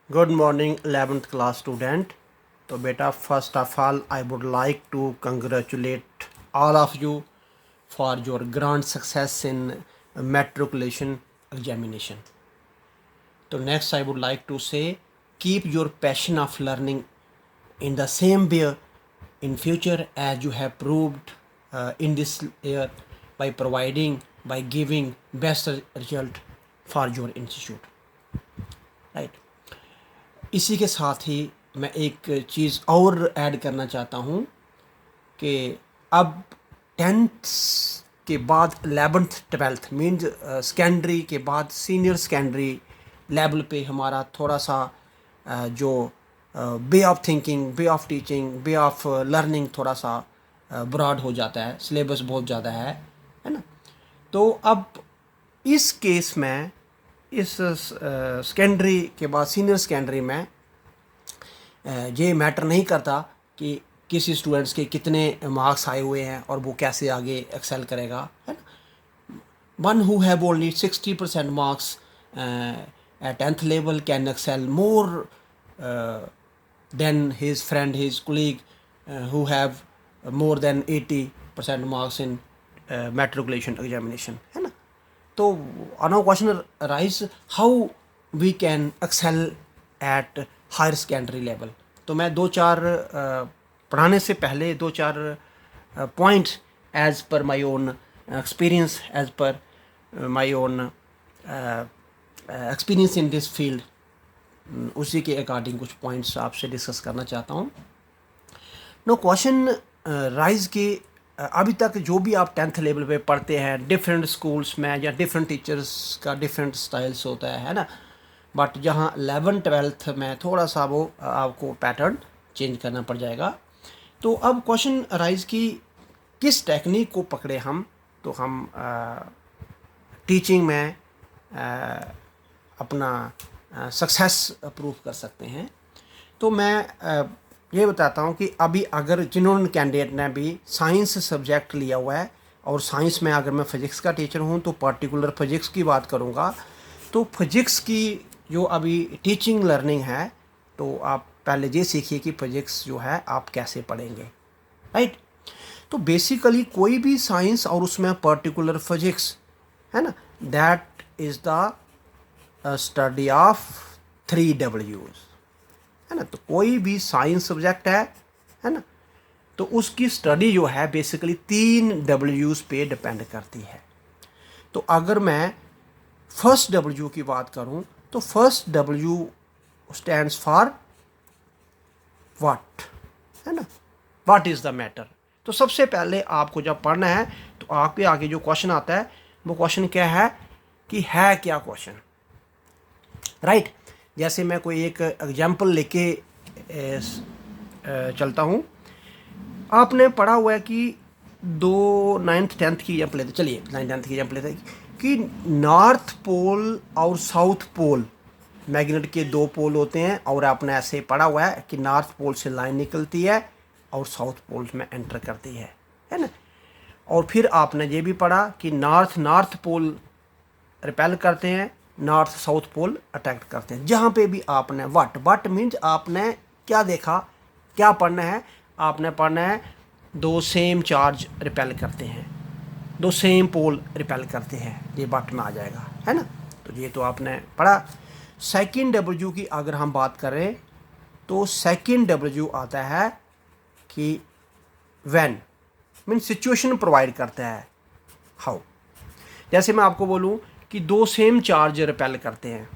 Good morning, 11th class student. तो बेटा first of all I would like to congratulate all of you for your grand success in matriculation examination. तो next I would like to say keep your passion of learning in the same way in future as you have proved in this year by giving best result for your institute. Right. इसी के साथ ही मैं एक चीज़ और add करना चाहता हूँ कि अब टेंथ के बाद 11th 12th मीन्स सेकेंडरी के बाद सीनियर सेकेंडरी लेवल पे हमारा थोड़ा सा जो way of thinking, way of teaching, way of learning थोड़ा सा ब्रॉड हो जाता है, सिलेबस बहुत ज़्यादा है ना। तो अब इस केस में इस सेकेंडरी के बाद सीनियर सेकेंडरी में ये मैटर नहीं करता कि किसी स्टूडेंट्स के कितने मार्क्स आए हुए हैं और वो कैसे आगे एक्सेल करेगा, है ना। One who have only 60% marks at 10th level can excel more than his friend, his colleague who have more than 80% marks in matriculation examination, है ना। तो now question arise how we can excel at higher secondary level। तो मैं दो चार पढ़ाने से पहले दो चार points as per my own experience, as per my own experience in this field, उसी के अकॉर्डिंग कुछ पॉइंट्स आपसे डिस्कस करना चाहता हूँ। नो क्वेश्चन राइज कि अभी तक जो भी आप 10th लेवल पे पढ़ते हैं डिफरेंट स्कूल्स में या डिफरेंट टीचर्स का डिफरेंट स्टाइल्स होता है ना, बट जहाँ 11th 12th में थोड़ा सा वो आपको पैटर्न चेंज करना पड़ जाएगा। तो अब क्वेश्चन राइज कि किस टेक्निक को पकड़े हम, तो हम टीचिंग में अपना सक्सेस प्रूव कर सकते हैं। तो मैं ये बताता हूँ कि अभी अगर जिन्होंने कैंडिडेट ने भी साइंस सब्जेक्ट लिया हुआ है, और साइंस में अगर मैं फिज़िक्स का टीचर हूँ तो पर्टिकुलर फिज़िक्स की बात करूँगा, तो फिज़िक्स की जो अभी टीचिंग लर्निंग है, तो आप पहले ये सीखिए कि फिज़िक्स जो है आप कैसे पढ़ेंगे, राइट। तो बेसिकली कोई भी साइंस और उसमें पर्टिकुलर फिज़िक्स, है ना, that is the study of 3 W's, है ना। तो कोई भी साइंस सब्जेक्ट है ना, तो उसकी स्टडी जो है बेसिकली 3 W's पे डिपेंड करती है। तो अगर मैं फर्स्ट W की बात करूं तो first W stands for what, है ना, व्हाट इज़ द मैटर। तो सबसे पहले आपको जब पढ़ना है तो आपके आगे जो क्वेश्चन आता है वो क्वेश्चन क्या है कि है क्या क्वेश्चन, राइट। जैसे मैं कोई एक एग्जाम्पल लेके चलता हूँ। आपने पढ़ा हुआ है कि 9th 10th की एग्जाम्पल लेते, चलिए 9th 10th की एग्जाम्पल लेते कि नॉर्थ पोल और साउथ पोल मैग्नेट के 2 पोल होते हैं, और आपने ऐसे पढ़ा हुआ है कि नॉर्थ पोल से लाइन निकलती है और साउथ पोल में एंटर करती है ना। और फिर आपने ये भी पढ़ा कि नॉर्थ पोल रिपेल करते हैं, नॉर्थ साउथ पोल अटैक करते हैं। जहाँ पे भी आपने व्हाट मीन्स आपने क्या देखा, क्या पढ़ना है, आपने पढ़ना है 2 सेम चार्ज रिपेल करते हैं, 2 सेम पोल रिपेल करते हैं, ये व्हाट में आ जाएगा, है ना। तो ये तो आपने पढ़ा। सेकंड W की अगर हम बात करें तो सेकंड W आता है कि व्हेन मीन सिचुएशन प्रोवाइड करता है, हाउ। जैसे मैं आपको बोलूँ कि 2 सेम चार्ज रिपेल करते हैं,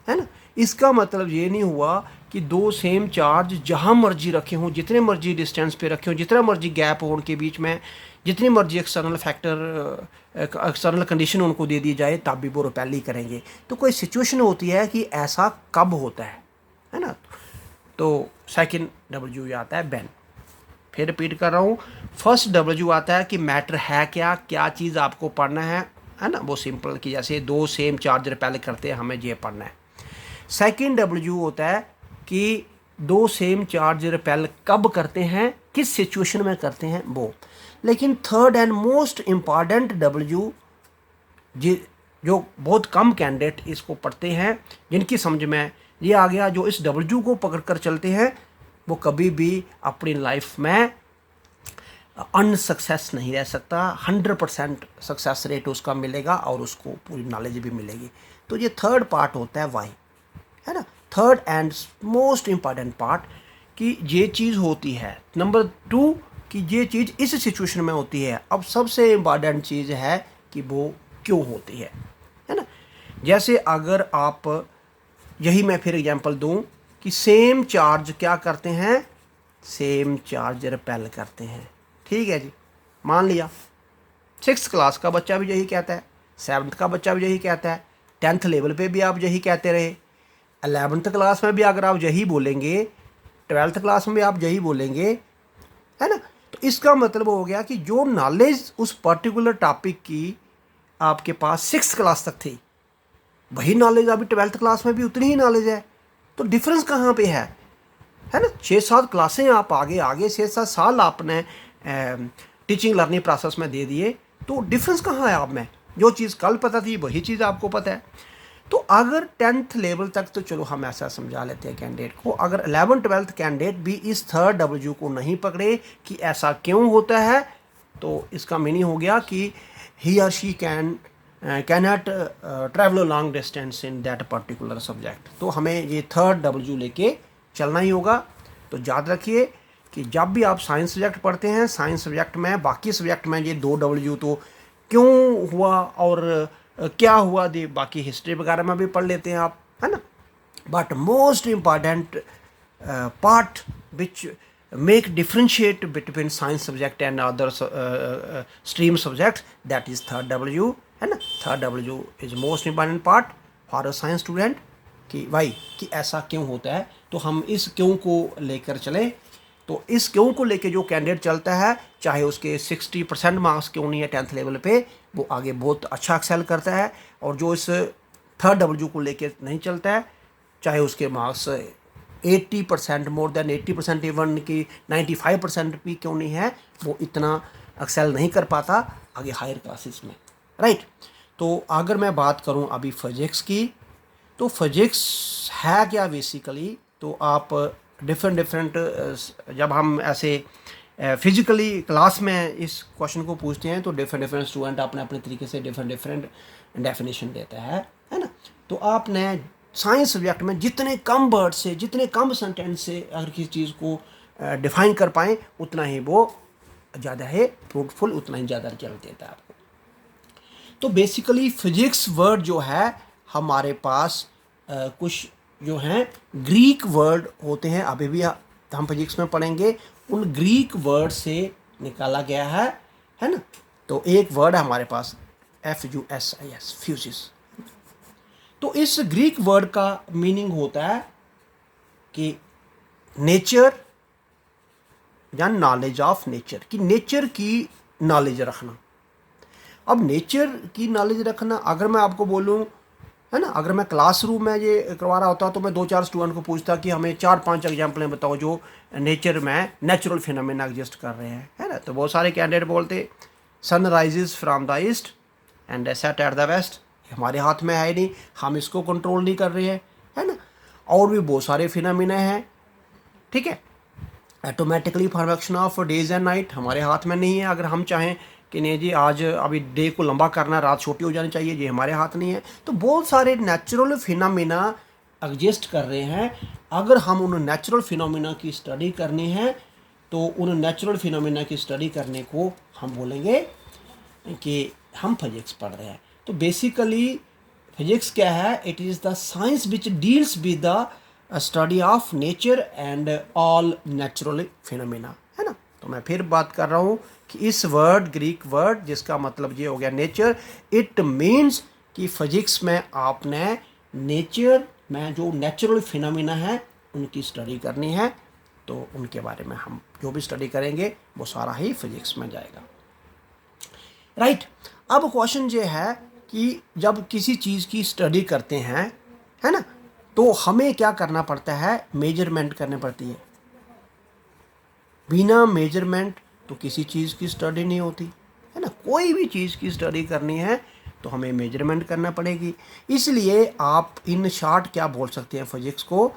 है ना, इसका मतलब ये नहीं हुआ कि 2 सेम चार्ज जहाँ मर्जी रखे हों, जितने मर्जी डिस्टेंस पे रखे हों, जितना मर्जी गैप हो उनके बीच में, जितनी मर्जी एक्सटर्नल फैक्टर, एक्सटर्नल कंडीशन उनको दे दी जाए, तब भी वो रिपेल ही करेंगे। तो कोई सिचुएशन होती है कि ऐसा कब होता है ना। तो सेकंड W आता है व्हेन। फिर रिपीट कर रहा हूँ, फर्स्ट W आता है कि मैटर है क्या चीज़ आपको पढ़ना है ना, वो सिंपल कि जैसे 2 सेम चार्ज रिपेल करते हैं, हमें ये पढ़ना है। सेकंड W होता है कि 2 सेम चार्ज रिपेल कब करते हैं, किस सिचुएशन में करते हैं वो। लेकिन third and most important W जो बहुत कम कैंडिडेट इसको पढ़ते हैं, जिनकी समझ में ये आ गया। जो इस W को पकड़ कर चलते हैं वो कभी भी अपनी लाइफ में अनसक्सेस नहीं रह सकता। 100% सक्सेस रेट उसका मिलेगा और उसको पूरी नॉलेज भी मिलेगी। तो ये थर्ड पार्ट होता है वाई, है ना। Third and most important part कि ये चीज़ होती है। नंबर 2 कि ये चीज़ इस सिचुएशन में होती है। अब सबसे इम्पॉर्टेंट चीज़ है कि वो क्यों होती है ना। जैसे अगर आप, यही मैं फिर एग्जांपल दूं कि सेम चार्ज क्या करते हैं, सेम चार्ज रिपेल करते हैं। ठीक है जी, मान लिया 6th क्लास का बच्चा भी यही कहता है, 7th का बच्चा भी यही कहता है, 10th लेवल पे भी आप यही कहते रहे, 11th क्लास में भी अगर आप यही बोलेंगे, 12th क्लास में भी आप यही बोलेंगे, है ना। तो इसका मतलब हो गया कि जो नॉलेज उस पर्टिकुलर टॉपिक की आपके पास 6th क्लास तक थी, वही नॉलेज अभी 12th क्लास में भी उतनी ही नॉलेज है। तो डिफरेंस कहाँ पे है ना। 6-7 क्लासें आप आगे 6-7 साल आपने टीचिंग लर्निंग प्रोसेस में दे दिए, तो डिफरेंस कहाँ है आप में। जो चीज़ कल पता थी वही चीज़ आपको पता है। तो अगर 10th लेवल तक, तो चलो हम ऐसा समझा लेते हैं कैंडिडेट को, अगर 11th-12th कैंडिडेट भी इस थर्ड W को नहीं पकड़े कि ऐसा क्यों होता है, तो इसका मीनिंग हो गया कि ही और she cannot travel a long distance in that particular subject। तो हमें ये थर्ड W लेके चलना ही होगा। तो याद रखिए कि जब भी आप साइंस सब्जेक्ट पढ़ते हैं, साइंस सब्जेक्ट में, बाकी सब्जेक्ट में ये 2 W तो क्यों हुआ और क्या हुआ, दे बाकी हिस्ट्री वगैरह में भी पढ़ लेते हैं आप, है ना। But most important part which make differentiate between science subject and other stream subjects, that is third W, है ना। Third W is most important part for a science student कि भाई कि ऐसा क्यों होता है। तो हम इस क्यों को लेकर चले। तो इस क्यों को लेकर जो कैंडिडेट चलता है, चाहे उसके 60% मार्क्स क्यों नहीं है 10th लेवल पे, वो आगे बहुत अच्छा एक्सेल करता है। और जो इस थर्ड W को लेकर नहीं चलता है, चाहे उसके मार्क्स 80%, मोर देन 80%, इवन की 95% भी क्यों नहीं है, वो इतना एक्सेल नहीं कर पाता आगे हायर क्लासेस में, राइट। तो अगर मैं बात करूं अभी फिजिक्स की, तो फिजिक्स है क्या बेसिकली। तो आप डिफरेंट जब हम ऐसे फिजिकली क्लास में इस क्वेश्चन को पूछते हैं, तो डिफरेंट स्टूडेंट अपने अपने तरीके से डिफरेंट डेफिनेशन देता है ना। तो आपने साइंस सब्जेक्ट में जितने कम वर्ड से, जितने कम सेंटेंस से अगर किसी चीज़ को डिफाइन कर पाएँ, उतना ही वो ज़्यादा है फ्रूटफुल, उतना ही ज़्यादा रिजल्ट देता है आपको। तो बेसिकली फिजिक्स वर्ड जो है हमारे पास कुछ जो हैं ग्रीक वर्ड होते हैं, अभी भी हम फिजिक्स में पढ़ेंगे, उन ग्रीक वर्ड से निकाला गया है ना। तो एक वर्ड है हमारे पास FUSIS, फ्यूसिस। तो इस ग्रीक वर्ड का मीनिंग होता है कि नेचर या नॉलेज ऑफ नेचर, कि नेचर की नॉलेज रखना। अब नेचर की नॉलेज रखना, अगर मैं आपको बोलूं, है ना, अगर मैं क्लासरूम में ये करवा रहा होता तो मैं 2-4 स्टूडेंट को पूछता कि हमें 4-5 एग्जाम्पलें बताओ जो नेचर में नेचुरल फिनोमेना एग्जिस्ट कर रहे हैं, है ना। तो बहुत सारे कैंडिडेट बोलते sun rises from the east and set at the west, हमारे हाथ में है नहीं, हम इसको कंट्रोल नहीं कर रहे हैं, है ना। और भी बहुत सारे फिनोमेना हैं, ठीक है। Automatically formation of days and night हमारे हाथ में नहीं है। अगर हम चाहें कि नहीं जी आज अभी डे को लंबा करना, रात छोटी हो जानी चाहिए, ये हमारे हाथ नहीं है। तो बहुत सारे नेचुरल फिनोमेना एग्जिस्ट कर रहे हैं। अगर हम उन नेचुरल फिनोमेना की स्टडी करनी है, तो उन नेचुरल फिनोमेना की स्टडी करने को हम बोलेंगे कि हम फिजिक्स पढ़ रहे हैं। तो बेसिकली फिजिक्स क्या है, it is the science which deals with the study of nature and all natural phenomena, है ना। तो मैं फिर बात कर रहा हूँ कि इस वर्ड, ग्रीक वर्ड जिसका मतलब ये हो गया नेचर, इट मीन्स कि फिजिक्स में आपने नेचर में जो नेचुरल फिनोमेना है उनकी स्टडी करनी है। तो उनके बारे में हम जो भी स्टडी करेंगे वो सारा ही फिजिक्स में जाएगा, राइट। अब क्वेश्चन ये है कि जब किसी चीज़ की स्टडी करते हैं, है ना, तो हमें क्या करना पड़ता है, मेजरमेंट करनी पड़ती है। बिना मेजरमेंट तो किसी चीज़ की स्टडी नहीं होती, है ना। कोई भी चीज़ की स्टडी करनी है तो हमें मेजरमेंट करना पड़ेगी। इसलिए आप इन शॉर्ट क्या बोल सकते हैं फिजिक्स को,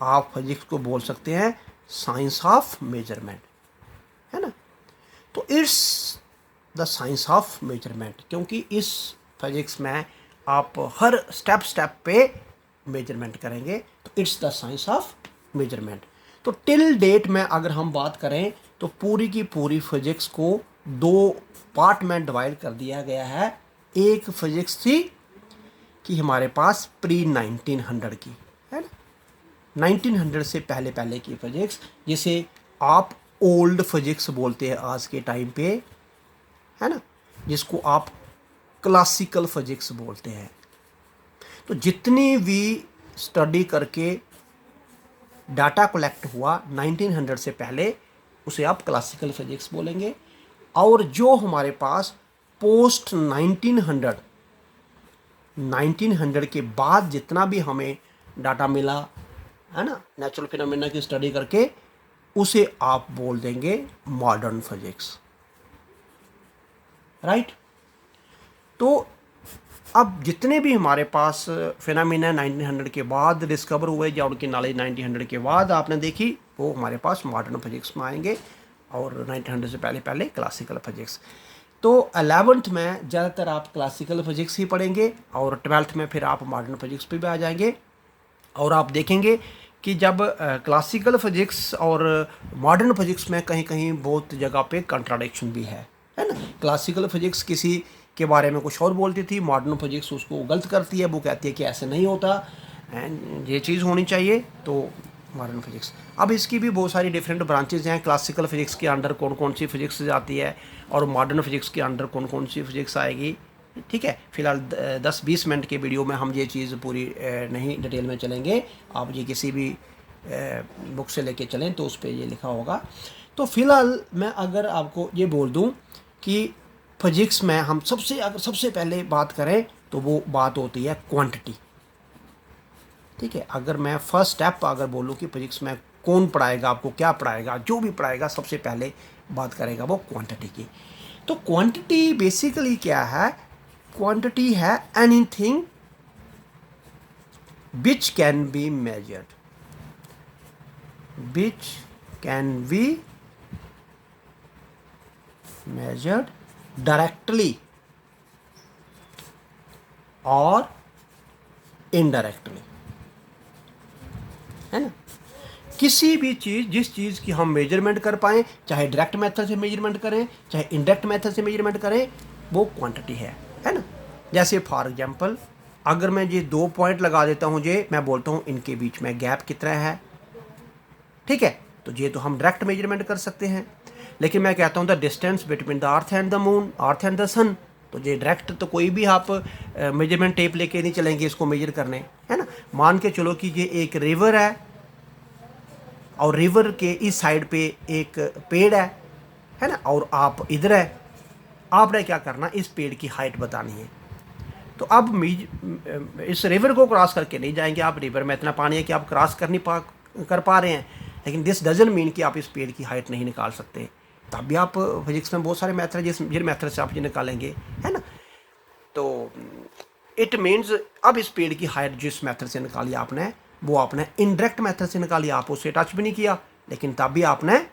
आप फिजिक्स को बोल सकते हैं साइंस ऑफ मेजरमेंट, है ना। तो it's the science of measurement, क्योंकि इस फिजिक्स में आप हर स्टेप पे मेजरमेंट करेंगे, तो it's the science of measurement. तो टिल डेट में अगर हम बात करें तो पूरी की पूरी फिजिक्स को 2 पार्ट में डिवाइड कर दिया गया है। एक फिजिक्स थी कि हमारे पास प्री 1900 की, है ना, 1900 से पहले पहले की फिजिक्स, जिसे आप ओल्ड फिजिक्स बोलते हैं आज के टाइम पे, है ना, जिसको आप क्लासिकल फिजिक्स बोलते हैं। तो जितनी भी स्टडी करके डाटा कलेक्ट हुआ 1900 से पहले, उसे आप क्लासिकल फिजिक्स बोलेंगे। और जो हमारे पास पोस्ट 1900 के बाद जितना भी हमें डाटा मिला, है ना, नेचुरल फिनोमेना की स्टडी करके, उसे आप बोल देंगे मॉडर्न फिजिक्स, राइट। तो अब जितने भी हमारे पास फिनोमेना 1900 के बाद डिस्कवर हुए या उनकी नॉलेज 1900 के बाद आपने देखी, वो हमारे पास मॉडर्न फिजिक्स में आएंगे, और 1900 से पहले पहले क्लासिकल फिजिक्स। तो 11th में ज़्यादातर आप क्लासिकल फिजिक्स ही पढ़ेंगे, और 12th में फिर आप मॉडर्न फिजिक्स पे भी आ जाएंगे। और आप देखेंगे कि जब क्लासिकल फिजिक्स और मॉडर्न फिजिक्स में कहीं कहीं बहुत जगह पे कंट्राडिक्शन भी है ना। क्लासिकल फिजिक्स किसी के बारे में कुछ और बोलती थी, मॉडर्न फिजिक्स उसको गलत करती है, वो कहती है कि ऐसे नहीं होता, ये चीज़ होनी चाहिए। तो मॉडर्न फिजिक्स, अब इसकी भी बहुत सारी डिफरेंट ब्रांचेज हैं। क्लासिकल फिजिक्स के अंडर कौन कौन सी फिजिक्स आती है, और मॉडर्न फिजिक्स के अंडर कौन कौन सी फिजिक्स आएगी, ठीक है। फिलहाल 10-20 मिनट के वीडियो में हम ये चीज़ पूरी नहीं डिटेल में चलेंगे। आप ये किसी भी बुक से लेके चलें तो उस पर ये लिखा होगा। तो फिलहाल मैं अगर आपको ये बोल दूं कि फिजिक्स में हम सबसे पहले बात करें तो वो बात होती है क्वांटिटी, ठीक है। अगर मैं फर्स्ट स्टेप अगर बोलूँ कि फिजिक्स में कौन पढ़ाएगा, आपको क्या पढ़ाएगा, जो भी पढ़ाएगा सबसे पहले बात करेगा वो क्वांटिटी की। तो क्वांटिटी बेसिकली क्या है? क्वांटिटी है anything which can be measured, which can be measured directly और इनडायरेक्टली, है ना। किसी भी चीज़, जिस चीज़ की हम मेजरमेंट कर पाएँ, चाहे डायरेक्ट मेथड से मेजरमेंट करें चाहे इनडायरेक्ट मेथड से मेजरमेंट करें, वो क्वांटिटी है ना। जैसे फॉर एग्जांपल अगर मैं ये 2 पॉइंट लगा देता हूँ, ये मैं बोलता हूँ इनके बीच में गैप कितना है, ठीक है, तो ये तो हम डायरेक्ट मेजरमेंट कर सकते हैं। लेकिन मैं कहता हूँ the distance between the earth and the moon, earth and the sun, तो ये डायरेक्ट तो कोई भी आप मेजरमेंट टेप लेके नहीं चलेंगे इसको मेजर करने, है ना। मान के चलो कि ये एक रिवर है और रिवर के इस साइड पे एक पेड़ है ना, और आप इधर है, आपने क्या करना, इस पेड़ की हाइट बतानी है। तो अब इस रिवर को क्रॉस करके नहीं जाएंगे आप, रिवर में इतना पानी है कि आप क्रॉस कर पा रहे हैं, लेकिन दिस डजंट मीन कि आप इस पेड़ की हाइट नहीं निकाल सकते। तब भी आप फिजिक्स में बहुत सारे मेथड है जिन मेथड से आप ये निकालेंगे, है ना। तो इट मीन्स अब इस पेड़ की हाइट जिस मेथड से निकाली आपने, वो आपने इनडायरेक्ट मेथड से निकाली, आप उसे टच भी नहीं किया, लेकिन तब भी आपने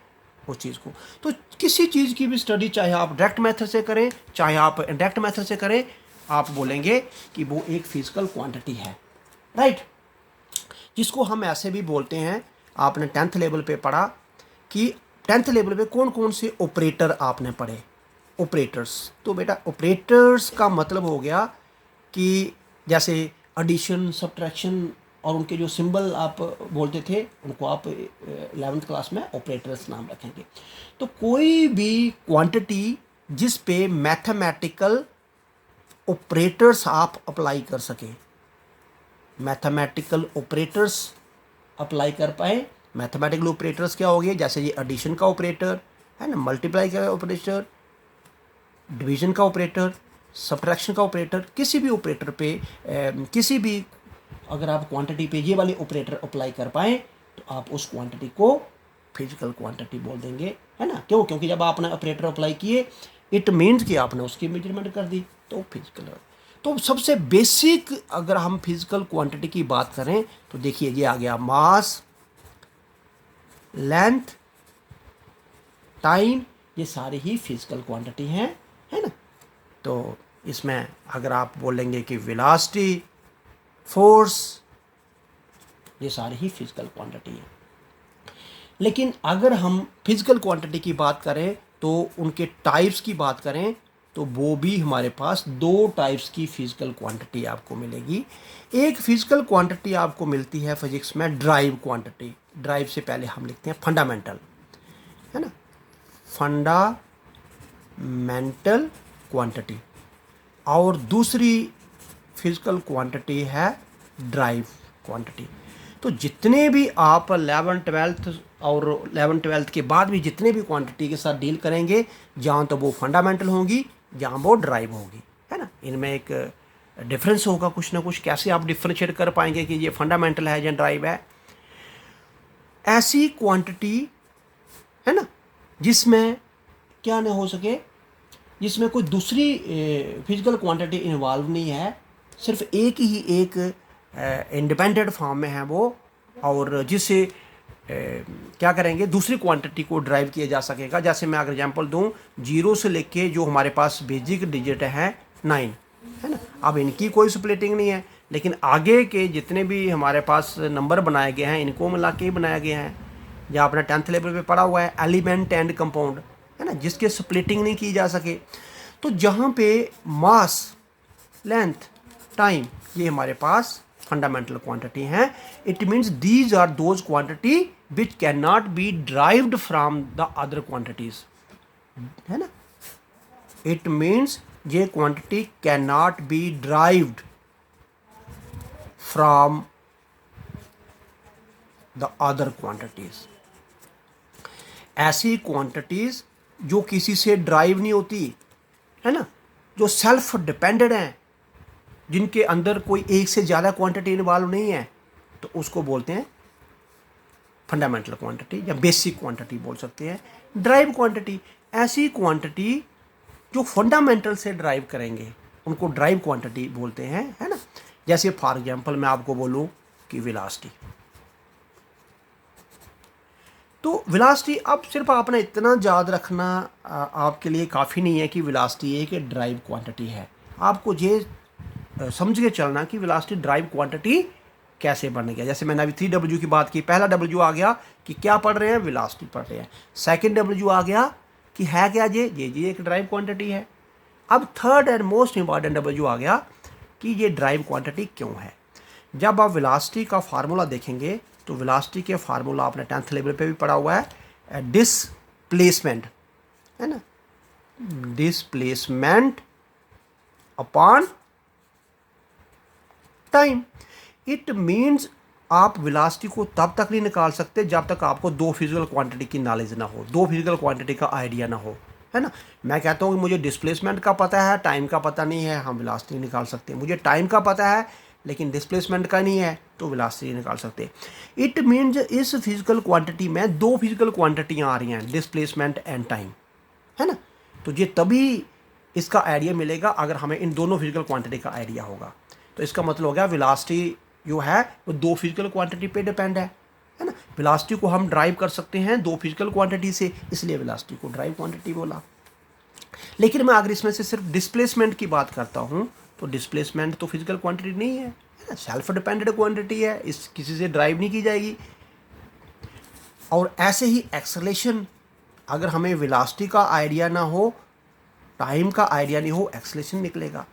उस चीज़ को। तो किसी चीज़ की भी स्टडी चाहे आप डायरेक्ट मेथड से करें चाहे आप इनडायरेक्ट मेथड से करें, आप बोलेंगे कि वो एक फिजिकल क्वांटिटी है, राइट। जिसको हम ऐसे भी बोलते हैं, आपने 10th लेवल पे पढ़ा कि 10th लेवल पे कौन कौन से ऑपरेटर आपने पढ़े, ऑपरेटर्स। तो बेटा ऑपरेटर्स का मतलब हो गया कि जैसे एडिशन, सब्ट्रैक्शन और उनके जो सिंबल आप बोलते थे, उनको आप 11th क्लास में ऑपरेटर्स नाम रखेंगे। तो कोई भी क्वांटिटी जिस पे मैथमेटिकल ऑपरेटर्स आप अप्लाई कर सकें, मैथमेटिकल ऑपरेटर्स अप्लाई कर पाए। मैथमेटिकल ऑपरेटर्स क्या हो गए, जैसे ये एडिशन का ऑपरेटर है ना, मल्टीप्लाई का ऑपरेटर, डिवीजन का ऑपरेटर, सब्ट्रैक्शन का ऑपरेटर, किसी भी ऑपरेटर पे किसी भी अगर आप क्वांटिटी पे ये वाले ऑपरेटर अप्लाई कर पाएँ तो आप उस क्वांटिटी को फिजिकल क्वांटिटी बोल देंगे, है ना। क्यों? क्योंकि जब आपने ऑपरेटर अप्लाई किए, इट मीन्स कि आपने उसकी मेजरमेंट कर दी, तो फिजिकल। तो सबसे बेसिक अगर हम फिजिकल क्वांटिटी की बात करें तो देखिए ये आ गया मास, लेंथ, टाइम, ये सारे ही फिजिकल क्वांटिटी हैं, है ना। तो इसमें अगर आप बोलेंगे कि वेलोसिटी, फोर्स, ये सारे ही फिजिकल क्वांटिटी हैं। लेकिन अगर हम फिजिकल क्वांटिटी की बात करें तो उनके टाइप्स की बात करें तो वो भी हमारे पास दो टाइप्स की फिजिकल क्वांटिटी आपको मिलेगी। एक फिजिकल क्वांटिटी आपको मिलती है फिजिक्स में ड्राइव क्वांटिटी। ड्राइव से पहले हम लिखते हैं फंडामेंटल, है ना, फंडामेंटल क्वांटिटी। और दूसरी फिजिकल क्वांटिटी है ड्राइव क्वांटिटी। तो जितने भी आप 11th 12th और 11th 12th के बाद भी जितने भी क्वांटिटी के साथ डील करेंगे, जहाँ तो वो फंडामेंटल होंगी, जहाँ वो ड्राइव होगी, है ना, इनमें एक डिफरेंस होगा कुछ ना कुछ। कैसे आप डिफ्रेंशिएट कर पाएंगे कि ये फंडामेंटल है या ड्राइव है? ऐसी क्वांटिटी, है ना, जिसमें क्या ना हो सके, जिसमें कोई दूसरी फिजिकल क्वांटिटी इन्वॉल्व नहीं है, सिर्फ एक ही एक इंडिपेंडेंट फॉर्म में है वो, और जिससे क्या करेंगे, दूसरी क्वांटिटी को ड्राइव किया जा सकेगा। जैसे मैं अगर एग्जांपल दूं, 0 से लेके जो हमारे पास बेसिक डिजिट है 9, है ना, अब इनकी कोई स्प्लिटिंग नहीं है, लेकिन आगे के जितने भी हमारे पास नंबर बनाए गए हैं इनको मिला के ही बनाया गया है। या आपने 10th लेवल पे पढ़ा हुआ है एलिमेंट एंड कंपाउंड, है ना, जिसके स्प्लिटिंग नहीं की जा सके। तो जहाँ पे मास, लेंथ, टाइम, ये हमारे पास फंडामेंटल क्वांटिटी हैं। It means these are those quantity which can not be derived from the other quantities, है ना। इट मीन्स ये quantity can not be derived from the other quantities. ऐसी क्वांटिटीज जो किसी से ड्राइव नहीं होती, है ना, जो सेल्फ डिपेंडेंट हैं, जिनके अंदर कोई एक से ज़्यादा क्वांटिटी इन्वॉल्व नहीं है, तो उसको बोलते हैं फंडामेंटल क्वांटिटी या बेसिक क्वांटिटी बोल सकते हैं। ड्राइव क्वांटिटी, ऐसी क्वांटिटी जो फंडामेंटल से ड्राइव करेंगे उनको ड्राइव क्वांटिटी बोलते हैं, है ना। जैसे फॉर एग्जांपल मैं आपको बोलूं कि वेलोसिटी, तो वेलोसिटी, अब सिर्फ आपने इतना याद रखना आपके लिए काफ़ी नहीं है कि वेलोसिटी एक ड्राइव क्वांटिटी है। आपको ये समझ के चलना कि वेलोसिटी ड्राइव क्वांटिटी कैसे बन गया। जैसे मैंने अभी 3W की बात की, पहला W आ गया कि क्या पढ़ रहे हैं, वेलोसिटी पढ़ रहे हैं। सेकंड W आ गया कि है क्या, ये एक ड्राइव क्वांटिटी है। अब third and most important W आ गया कि ये ड्राइव क्वांटिटी क्यों है। जब आप वेलोसिटी का फार्मूला देखेंगे तो वेलोसिटी के फार्मूला आपने 10th लेवल पे भी पढ़ा हुआ है, डिस्प्लेसमेंट, है ना, displacement upon time. It means आप वेलोसिटी को तब तक नहीं निकाल सकते जब तक आपको दो फिजिकल क्वांटिटी की नॉलेज ना हो, दो फिजिकल क्वांटिटी का आइडिया ना हो, है ना। मैं कहता हूँ कि मुझे डिस्प्लेसमेंट का पता है, टाइम का पता नहीं है, हम वेलोसिटी निकाल सकते हैं। मुझे टाइम का पता है लेकिन डिस्प्लेसमेंट का नहीं है, तो वेलोसिटी निकाल सकते हैं। इट मीन्स इस फिजिकल क्वांटिटी में दो फिजिकल क्वांटिटियाँ आ रही हैं, डिस्प्लेसमेंट एंड टाइम, है ना। तो ये तभी इसका आइडिया मिलेगा अगर हमें इन दोनों फिजिकल क्वांटिटी का आइडिया होगा। तो इसका मतलब हो गया वेलोसिटी जो है वो दो फिजिकल क्वांटिटी पे डिपेंड है ना। वेलोसिटी को हम ड्राइव कर सकते हैं दो फिजिकल क्वांटिटी से, इसलिए वेलोसिटी को ड्राइव क्वांटिटी बोला। लेकिन मैं अगर इसमें से सिर्फ डिस्प्लेसमेंट की बात करता हूँ तो डिस्प्लेसमेंट तो फिजिकल क्वांटिटी नहीं है ना, सेल्फ डिपेंडेंट क्वांटिटी है, इस किसी से ड्राइव नहीं की जाएगी। और ऐसे ही एक्सेलेरेशन, अगर हमें वेलोसिटी का आइडिया ना हो, टाइम का आइडिया नहीं हो, एक्सेलेरेशन निकलेगा।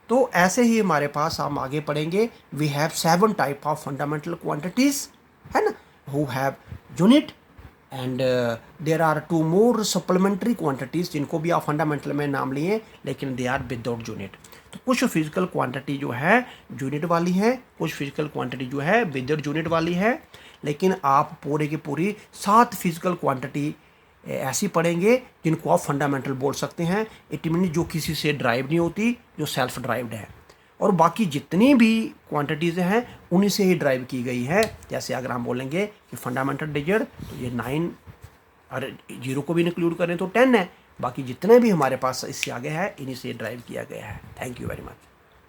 तो ऐसे ही हमारे पास हम आगे पढ़ेंगे, we have 7 type of fundamental quantities, है ना, who have unit and there are 2 more supplementary quantities, जिनको भी आप फंडामेंटल में नाम लिए लेकिन दे आर विदाउट यूनिट। तो कुछ फिजिकल क्वांटिटी जो है यूनिट वाली है, कुछ फिजिकल क्वांटिटी जो है विदाउट यूनिट वाली है। लेकिन आप पूरे की पूरी 7 फिजिकल क्वांटिटी ऐसी पढ़ेंगे जिनको आप फंडामेंटल बोल सकते हैं। इट मीन जो किसी से ड्राइव नहीं होती, जो सेल्फ ड्राइव्ड है। और बाकी जितनी भी क्वांटिटीज़ हैं उन्हीं से ही ड्राइव की गई है। जैसे अगर हम बोलेंगे कि फंडामेंटल डिजिट, तो ये 9 और 0 को भी इंक्लूड करें तो 10 है। बाकी जितने भी हमारे पास इससे आगे है इन्हीं से ड्राइव किया गया है। Thank you very much.